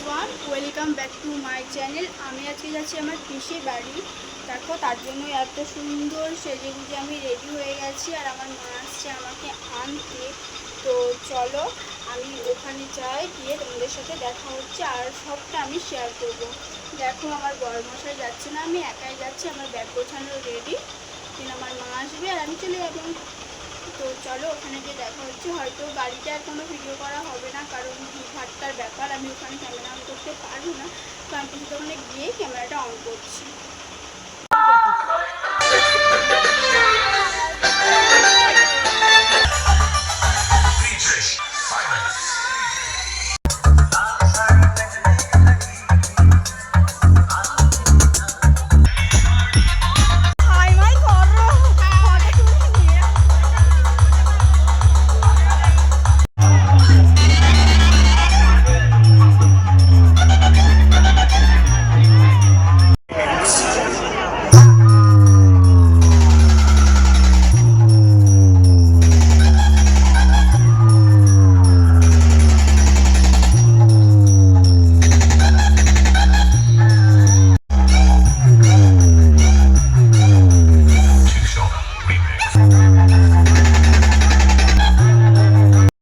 Everyone, welcome back to my channel. আমি আজকে যাচ্ছি আমার পিসির বাড়ি। দেখো, তার জন্য এত সুন্দর সেজেগুজে আমি রেডি হয়ে গেছি, আর আমার মা আসছে আমাকে আনতে। তো চলো আমি ওখানে যাই, গিয়ে তোমাদের সাথে দেখা হচ্ছে আর সবটা আমি শেয়ার করব। দেখো, আমার বড়মশাই যাচ্ছে না, আমি একাই যাচ্ছি। আমার ব্যাগ গোছানো রেডি, কিন্তু আমার মা আসবে আর আমি চলে যাবো। তো চলো ওখানে গিয়ে দেখা হচ্ছে। হয়তো গাড়িতে আর কোনো ভিডিও করা হবে না, কারণ ভিড়ভাট্টার ব্যাপার, আমি ওখানে ক্যামেরা অন করতে পারবো না। তো আমি কিন্তু ওখানে গিয়ে ক্যামেরাটা অন করছি।